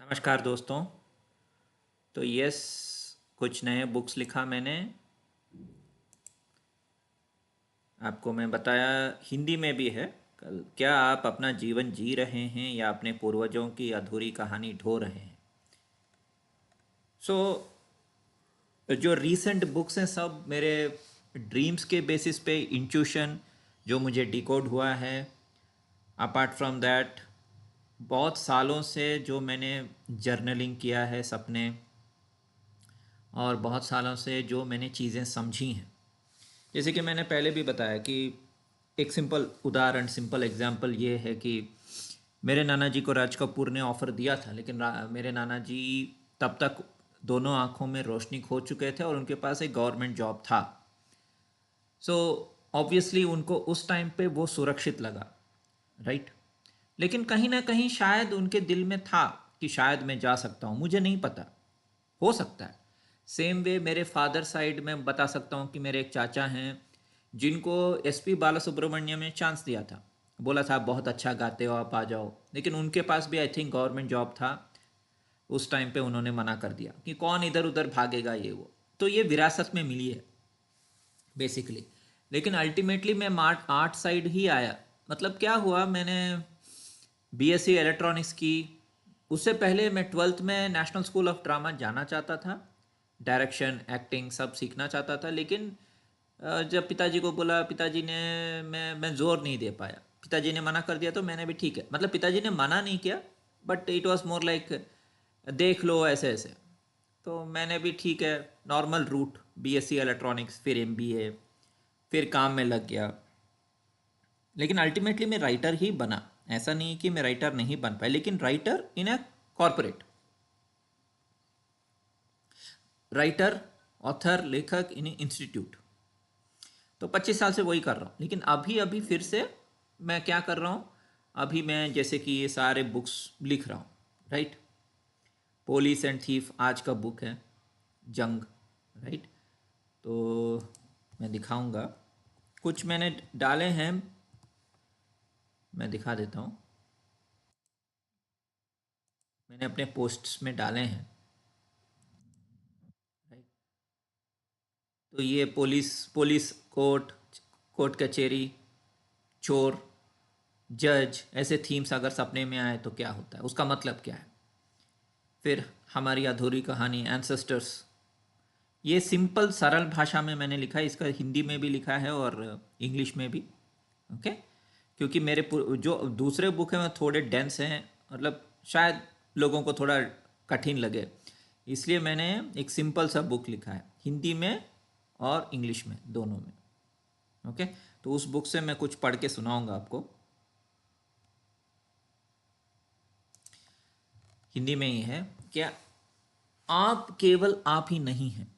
नमस्कार दोस्तों। तो यस, कुछ नए बुक्स लिखा मैंने। आपको मैं बताया, हिंदी में भी है। कल, क्या आप अपना जीवन जी रहे हैं या अपने पूर्वजों की अधूरी कहानी ढो रहे हैं? सो जो रीसेंट बुक्स हैं सब मेरे ड्रीम्स के बेसिस पे, इंट्यूशन जो मुझे डिकोड हुआ है। अपार्ट फ्रॉम दैट, बहुत सालों से जो मैंने जर्नलिंग किया है सपने, और बहुत सालों से जो मैंने चीज़ें समझी हैं। जैसे कि मैंने पहले भी बताया कि एक सिंपल उदाहरण, सिंपल एग्जांपल ये है कि मेरे नाना जी को राज कपूर ने ऑफ़र दिया था, लेकिन मेरे नाना जी तब तक दोनों आंखों में रोशनी खो चुके थे और उनके पास एक गवर्नमेंट जॉब था। सो ऑब्वियसली उनको उस टाइम पे वो सुरक्षित लगा, राइट। लेकिन कहीं ना कहीं शायद उनके दिल में था कि शायद मैं जा सकता हूँ, मुझे नहीं पता, हो सकता है। सेम वे मेरे फादर साइड में बता सकता हूँ कि मेरे एक चाचा हैं जिनको एसपी बालासुब्रमण्यम ने चांस दिया था। बोला था, आप बहुत अच्छा गाते हो, आप आ जाओ। लेकिन उनके पास भी आई थिंक गवर्नमेंट जॉब था। उस टाइम पे उन्होंने मना कर दिया कि कौन इधर उधर भागेगा, ये वो। तो ये विरासत में मिली है बेसिकली। लेकिन अल्टीमेटली मैं आर्ट साइड ही आया। मतलब क्या हुआ, मैंने बीएससी इलेक्ट्रॉनिक्स की। उससे पहले मैं ट्वेल्थ में नेशनल स्कूल ऑफ ड्रामा जाना चाहता था। डायरेक्शन, एक्टिंग सब सीखना चाहता था। लेकिन जब पिताजी को बोला, पिताजी ने मैं ज़ोर नहीं दे पाया। पिताजी ने मना कर दिया तो मैंने भी ठीक है, मतलब पिताजी ने मना नहीं किया, but it was more like देख लो ऐसे ऐसे। तो मैंने भी ठीक है, नॉर्मल रूट, बीएससी इलेक्ट्रॉनिक्स, फिर एमबीए, फिर काम में लग गया। लेकिन अल्टीमेटली मैं राइटर ही बना। ऐसा नहीं कि मैं राइटर नहीं बन पाया, लेकिन writer in a corporate, writer, author, लेखक इन इंस्टीट्यूट। तो 25 साल से वही कर रहा हूँ। लेकिन अभी अभी फिर से मैं क्या कर रहा हूँ, अभी मैं जैसे कि ये सारे बुक्स लिख रहा हूँ, राइट। पुलिस एंड थीफ आज का बुक है, जंग, राइट। तो मैं दिखाऊंगा, कुछ मैंने डाले हैं, मैं दिखा देता हूँ। मैंने अपने पोस्ट्स में डाले हैं, राइट। तो ये पुलिस, पुलिस कोर्ट, कोर्ट कचहरी, चोर, जज, ऐसे थीम्स अगर सपने में आए तो क्या होता है, उसका मतलब क्या है। फिर हमारी अधूरी कहानी, एंसेस्टर्स। ये सिंपल सरल भाषा में मैंने लिखा है, इसका हिंदी में भी लिखा है और इंग्लिश में भी, ओके। क्योंकि मेरे जो दूसरे बुक हैं वो थोड़े डेंस हैं, मतलब शायद लोगों को थोड़ा कठिन लगे, इसलिए मैंने एक सिंपल सा बुक लिखा है, हिंदी में और इंग्लिश में, दोनों में, ओके। तो उस बुक से मैं कुछ पढ़ के सुनाऊंगा आपको। हिंदी में ही है। क्या आप केवल आप ही नहीं हैं।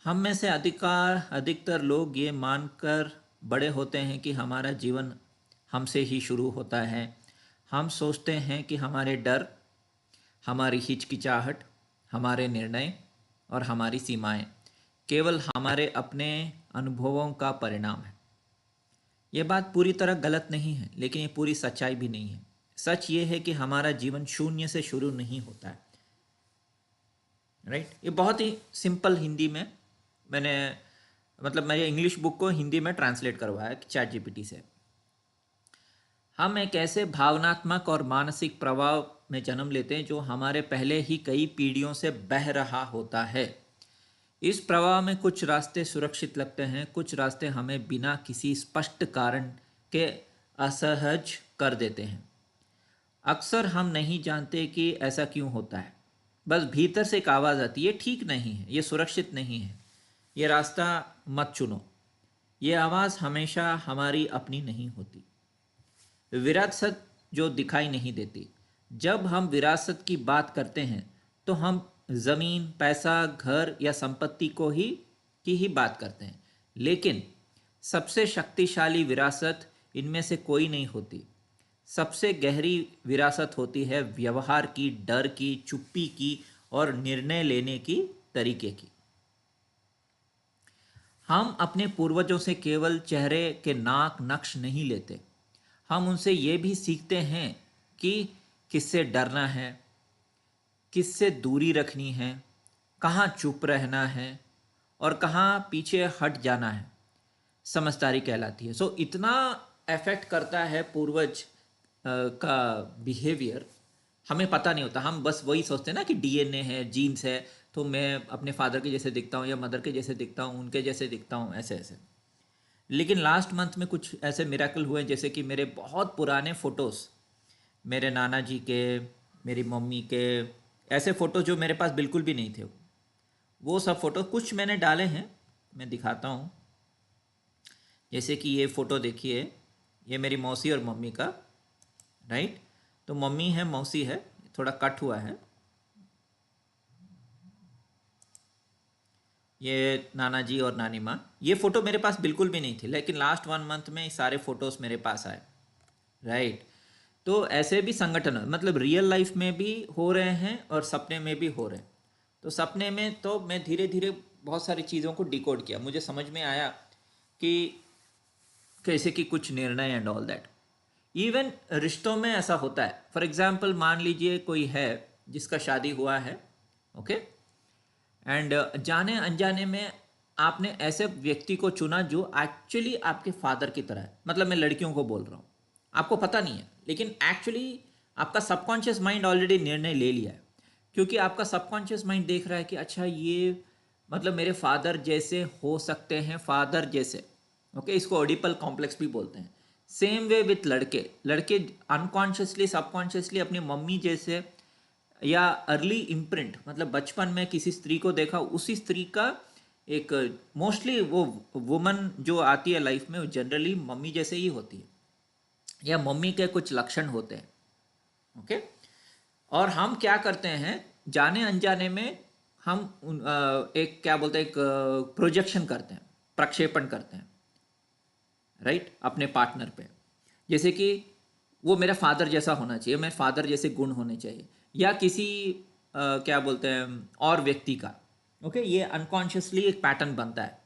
हम में से अधिकतर लोग ये मानकर बड़े होते हैं कि हमारा जीवन हमसे ही शुरू होता है। हम सोचते हैं कि हमारे डर, हमारी हिचकिचाहट, हमारे निर्णय और हमारी सीमाएं केवल हमारे अपने अनुभवों का परिणाम है। ये बात पूरी तरह गलत नहीं है, लेकिन ये पूरी सच्चाई भी नहीं है। सच ये है कि हमारा जीवन शून्य से शुरू नहीं होता है, राइट। ये बहुत ही सिंपल हिंदी में मैंने, मतलब मेरे इंग्लिश बुक को हिंदी में ट्रांसलेट करवाया चैट जीपीटी से। हम एक ऐसे भावनात्मक और मानसिक प्रभाव में जन्म लेते हैं जो हमारे पहले ही कई पीढ़ियों से बह रहा होता है। इस प्रवाह में कुछ रास्ते सुरक्षित लगते हैं, कुछ रास्ते हमें बिना किसी स्पष्ट कारण के असहज कर देते हैं। अक्सर हम नहीं जानते कि ऐसा क्यों होता है। बस भीतर से एक आवाज़ आती है, ठीक नहीं है, ये सुरक्षित नहीं है, ये रास्ता मत चुनो। ये आवाज़ हमेशा हमारी अपनी नहीं होती, विरासत जो दिखाई नहीं देती। जब हम विरासत की बात करते हैं तो हम ज़मीन, पैसा, घर या संपत्ति की ही बात करते हैं। लेकिन सबसे शक्तिशाली विरासत इनमें से कोई नहीं होती। सबसे गहरी विरासत होती है व्यवहार की, डर की, चुप्पी की और निर्णय लेने की तरीके की। हम अपने पूर्वजों से केवल चेहरे के नाक नक्श नहीं लेते, हम उनसे ये भी सीखते हैं कि किससे डरना है, किससे दूरी रखनी है, कहाँ चुप रहना है और कहाँ पीछे हट जाना है, समझदारी कहलाती है। सो इतना अफेक्ट करता है पूर्वज का बिहेवियर, हमें पता नहीं होता। हम बस वही सोचते हैं ना कि डीएनए है, जीन्स है, तो मैं अपने फादर के जैसे दिखता हूँ या मदर के जैसे दिखता हूँ, उनके जैसे दिखता हूँ, ऐसे ऐसे। लेकिन लास्ट मंथ में कुछ ऐसे मिराकल हुए, जैसे कि मेरे बहुत पुराने फ़ोटोज़, मेरे नाना जी के, मेरी मम्मी के, ऐसे फ़ोटो जो मेरे पास बिल्कुल भी नहीं थे, वो सब फ़ोटो कुछ मैंने डाले हैं, मैं दिखाता हूँ। जैसे कि ये फ़ोटो देखिए, ये मेरी मौसी और मम्मी का, राइट। तो मम्मी है, मौसी है, थोड़ा कट हुआ है। ये नाना जी और नानी माँ। ये फ़ोटो मेरे पास बिल्कुल भी नहीं थी, लेकिन लास्ट 1 मंथ में ये सारे फ़ोटोज़ मेरे पास आए, राइट। तो ऐसे भी संगठन, मतलब रियल लाइफ में भी हो रहे हैं और सपने में भी हो रहे हैं। तो सपने में तो मैं धीरे धीरे बहुत सारी चीज़ों को डिकोड किया, मुझे समझ में आया कि कैसे कि कुछ निर्णय एंड ऑल दैट। इवन रिश्तों में ऐसा होता है। फॉर एग्जाम्पल, मान लीजिए कोई है जिसका शादी हुआ है, ओके, एंड जाने अनजाने में आपने ऐसे व्यक्ति को चुना जो एक्चुअली आपके फादर की तरह है। मतलब मैं लड़कियों को बोल रहा हूँ, आपको पता नहीं है, लेकिन एक्चुअली आपका सबकॉन्शियस माइंड ऑलरेडी निर्णय ले लिया है। क्योंकि आपका सबकॉन्शियस माइंड देख रहा है कि अच्छा ये मतलब मेरे फादर जैसे हो सकते हैं, फादर जैसे, ओके। इसको ओडिपल कॉम्प्लेक्स भी बोलते हैं। सेम वे विथ लड़के, लड़के अनकॉन्शियसली, सबकॉन्शियसली अपनी मम्मी जैसे, या अर्ली इम्प्रिंट, मतलब बचपन में किसी स्त्री को देखा, उसी स्त्री का एक, मोस्टली वो वुमन जो आती है लाइफ में, वो जनरली मम्मी जैसे ही होती है, या मम्मी के कुछ लक्षण होते हैं, ओके। और हम क्या करते हैं, जाने अनजाने में हम एक क्या बोलते हैं, एक प्रोजेक्शन करते हैं, प्रक्षेपण करते हैं, राइट, अपने पार्टनर पे। जैसे कि वो मेरा फादर जैसा होना चाहिए, मेरे फादर जैसे गुण होने चाहिए, या किसी क्या बोलते हैं और व्यक्ति का, ओके। ये अनकॉन्शियसली एक पैटर्न बनता है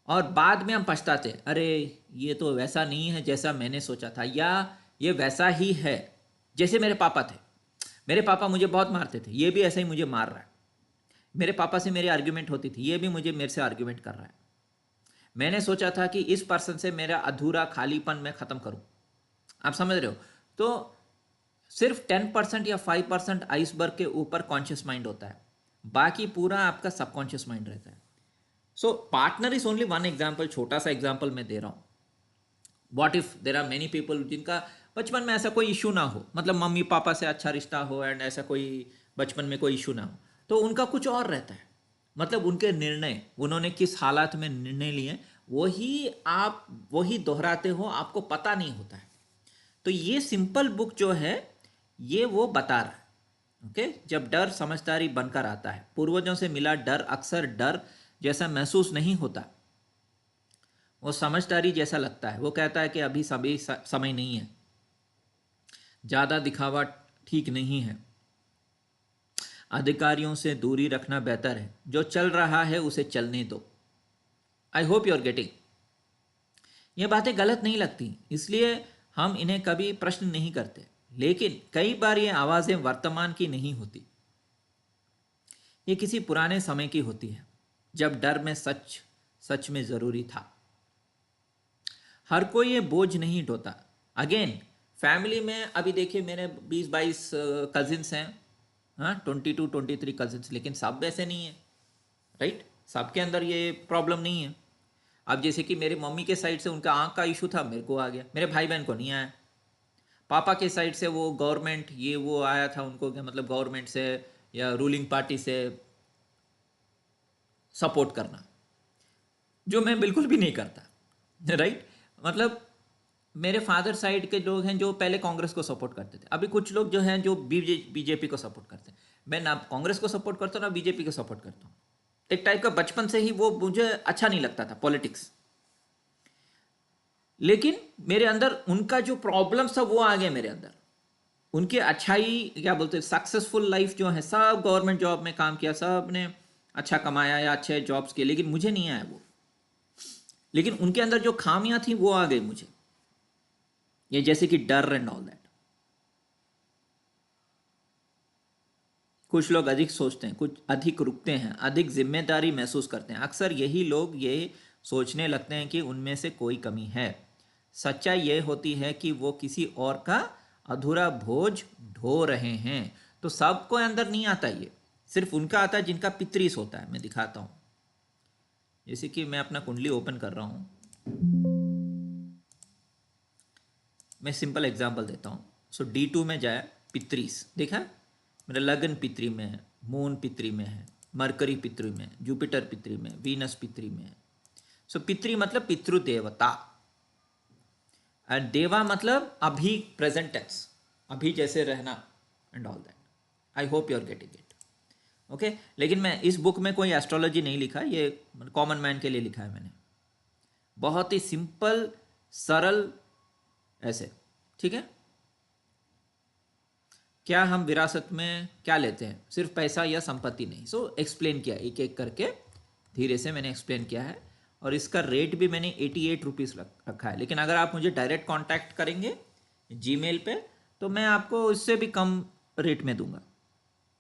और बाद में हम पछताते हैं, अरे ये तो वैसा नहीं है जैसा मैंने सोचा था, या ये वैसा ही है जैसे मेरे पापा थे। मेरे पापा मुझे बहुत मारते थे, ये भी ऐसा ही मुझे मार रहा है। मेरे पापा से मेरी आर्ग्यूमेंट होती थी, ये भी मुझे मेरे से आर्ग्यूमेंट कर रहा है। मैंने सोचा था कि इस पर्सन से मेरा अधूरा खालीपन मैं ख़त्म करूं। आप समझ रहे हो? तो सिर्फ 10% या 5% आइसबर्ग के ऊपर कॉन्शियस माइंड होता है, बाकी पूरा आपका सबकॉन्शियस माइंड रहता है। So partner is only one example, छोटा सा एग्जाम्पल मैं दे रहा हूँ। What if there are many people जिनका बचपन में ऐसा कोई इशू ना हो, मतलब मम्मी पापा से अच्छा रिश्ता हो, एंड ऐसा कोई बचपन में कोई इशू ना हो, तो उनका कुछ और रहता है। मतलब उनके निर्णय, उन्होंने किस हालात में निर्णय लिए, वही आप वही दोहराते हो, आपको पता नहीं होता है। तो ये सिंपल बुक जो है, ये वो बता रहा है, ओके। जब डर समझदारी बनकर आता है, पूर्वजों से मिला डर अक्सर डर जैसा महसूस नहीं होता, वो समझदारी जैसा लगता है। वो कहता है कि अभी सभी समय नहीं है, ज़्यादा दिखावा ठीक नहीं है, अधिकारियों से दूरी रखना बेहतर है, जो चल रहा है उसे चलने दो। I hope you are getting. ये बातें गलत नहीं लगती, इसलिए हम इन्हें कभी प्रश्न नहीं करते, लेकिन कई बार ये आवाज़ें वर्तमान की नहीं होती, ये किसी पुराने समय की होती है, जब डर में सच सच में ज़रूरी था। हर कोई ये बोझ नहीं ढोता। अगेन, फैमिली में अभी देखिए मेरे 20-22 कजिन्स हैं, हाँ, 22-23 कजिन्स, लेकिन सब वैसे नहीं है, राइट। सबके अंदर ये प्रॉब्लम नहीं है। अब जैसे कि मेरी मम्मी के साइड से उनका आँख का इशू था, मेरे को आ गया, मेरे भाई बहन को नहीं आया। पापा के साइड से वो गवर्नमेंट ये वो आया था उनको, क्या मतलब गवर्नमेंट से या रूलिंग पार्टी से सपोर्ट करना, जो मैं बिल्कुल भी नहीं करता, राइट। मतलब मेरे फादर साइड के लोग हैं जो पहले कांग्रेस को सपोर्ट करते थे, अभी कुछ लोग जो हैं जो बीजेपी को सपोर्ट करते हैं। मैं ना कांग्रेस को सपोर्ट करता हूँ ना बीजेपी को सपोर्ट करता हूँ। एक टाइप का बचपन से ही वो मुझे अच्छा नहीं लगता था पॉलिटिक्स। लेकिन मेरे अंदर उनका जो प्रॉब्लम था वो आ गया मेरे अंदर। उनकी अच्छाई, क्या बोलते हैं, सक्सेसफुल लाइफ जो है, सब गवर्नमेंट जॉब में काम किया, सब ने अच्छा कमाया या अच्छे जॉब्स किए, लेकिन मुझे नहीं आया वो। लेकिन उनके अंदर जो खामियां थी वो आ गई मुझे, ये जैसे कि डर एंड ऑल दैट। कुछ लोग अधिक सोचते हैं, कुछ अधिक रुकते हैं, अधिक जिम्मेदारी महसूस करते हैं। अक्सर यही लोग ये सोचने लगते हैं कि उनमें से कोई कमी है। सच्चाई ये होती है कि वो किसी और का अधूरा बोझ ढो रहे हैं। तो सबको अंदर नहीं आता, ये सिर्फ उनका आता है जिनका पितरीस होता है। मैं दिखाता हूँ, जैसे कि मैं अपना कुंडली ओपन कर रहा हूँ, मैं सिंपल एग्जांपल देता हूँ। सो D2 में जाए, पितरीस देखा, मेरा लगन पितरी में है, मून पितरी में है, मरकरी पितरी में, जुपिटर पितरी में, वीनस पितरी में है। सो पितरी मतलब पितृदेवता, एंड देवा मतलब अभी, प्रेजेंट टेंस, अभी जैसे रहना and all that. I hope you are getting it. Okay, लेकिन मैं इस बुक में कोई एस्ट्रोलॉजी नहीं लिखा, ये कॉमन मैन के लिए लिखा है मैंने, बहुत ही सिंपल सरल ऐसे। ठीक है, क्या हम विरासत में क्या लेते हैं, सिर्फ पैसा या संपत्ति नहीं। सो एक्सप्लेन किया एक एक करके, धीरे से मैंने एक्सप्लेन किया है, और इसका रेट भी मैंने 88 रुपीज़ रखा है। लेकिन अगर आप मुझे डायरेक्ट कांटेक्ट करेंगे जीमेल पे, तो मैं आपको इससे भी कम रेट में दूंगा।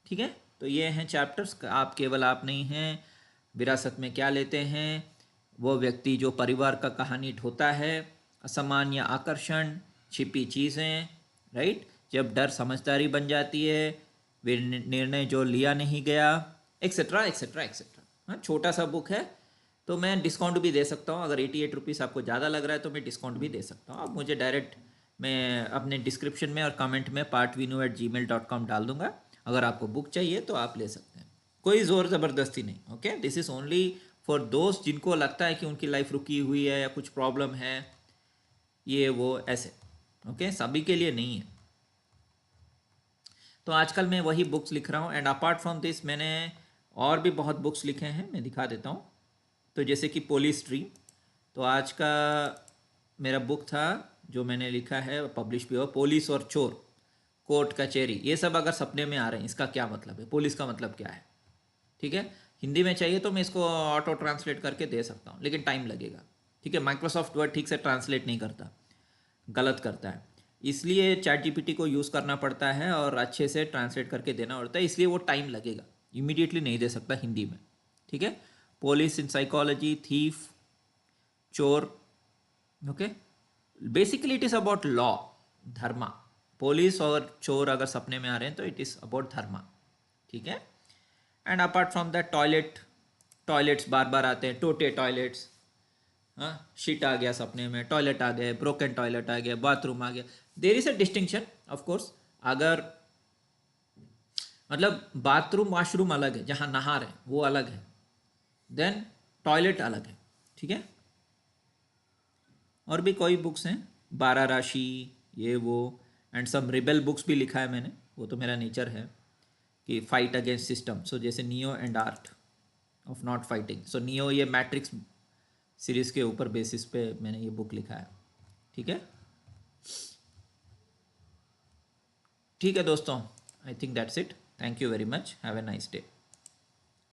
ठीक है, तो ये हैं चैप्टर्स। आप केवल आप नहीं हैं, विरासत में क्या लेते हैं, वो व्यक्ति जो परिवार का कहानी ढोता है, असमान या आकर्षण, छिपी चीज़ें, राइट, जब डर समझदारी बन जाती है, वे निर्णय जो लिया नहीं गया, एक्सेट्रा एक्सेट्रा एक्सेट्रा। हाँ, छोटा सा बुक है, तो मैं डिस्काउंट भी दे सकता हूँ। अगर 88 रुपीज़ आपको ज़्यादा लग रहा है तो मैं डिस्काउंट भी दे सकता हूँ। आप मुझे डायरेक्ट, मैं अपने डिस्क्रिप्शन में और कमेंट में partvinu@gmail.com डाल दूंगा। अगर आपको बुक चाहिए तो आप ले सकते हैं, कोई ज़ोर ज़बरदस्ती नहीं। Okay, this is only for दोस्त जिनको लगता है कि उनकी लाइफ रुकी हुई है या कुछ प्रॉब्लम है, ये वो ऐसे। ओके, सभी के लिए नहीं है। तो आजकल मैं वही बुक्स लिख रहा हूँ, एंड अपार्ट फ्रॉम दिस मैंने और भी बहुत बुक्स लिखे हैं, मैं दिखा देता हूँ। तो जैसे कि पोलिस ड्रीम, तो आज का मेरा बुक था जो मैंने लिखा है, पब्लिश भी हुआ, पुलिस और चोर, कोर्ट कचहरी, ये सब अगर सपने में आ रहे हैं, इसका क्या मतलब है, पुलिस का मतलब क्या है। ठीक है, हिंदी में चाहिए तो मैं इसको ऑटो ट्रांसलेट करके दे सकता हूँ, लेकिन टाइम लगेगा। ठीक है, माइक्रोसॉफ्ट वर्ड ठीक से ट्रांसलेट नहीं करता, गलत करता है, इसलिए चैट जीपीटी को यूज़ करना पड़ता है और अच्छे से ट्रांसलेट करके देना पड़ता है, इसलिए वो टाइम लगेगा, इमीडिएटली नहीं दे सकता हिंदी में। ठीक है, पुलिस इन साइकोलॉजी, थीफ, चोर। Okay, basically it is about law, Dharma. Police और चोर अगर सपने में आ रहे हैं तो इट इज़ अबाउट धर्मा। ठीक है, and apart from that toilets बार बार आते हैं, टोटे टॉयलेट्स। हाँ, शिट आ गया सपने में, टॉयलेट आ गए, ब्रोकन टॉयलेट आ गया, बाथरूम आ गया। There is a distinction of course, अगर मतलब बाथरूम वॉशरूम अलग है, जहाँ नहा रहे हैं वो अलग है, देन टॉयलेट अलग है। ठीक है, और भी कोई बुक्स हैं, 12 राशि, ये वो, एंड सम रिबेल बुक्स भी लिखा है मैंने, वो तो मेरा नेचर है कि फाइट अगेंस्ट सिस्टम। सो जैसे Neo and art of not fighting. So Neo ये मैट्रिक्स सीरीज़ के ऊपर बेसिस पे मैंने ये बुक लिखा है। ठीक है, ठीक है दोस्तों, I think that's it. Thank you very much, have a nice day.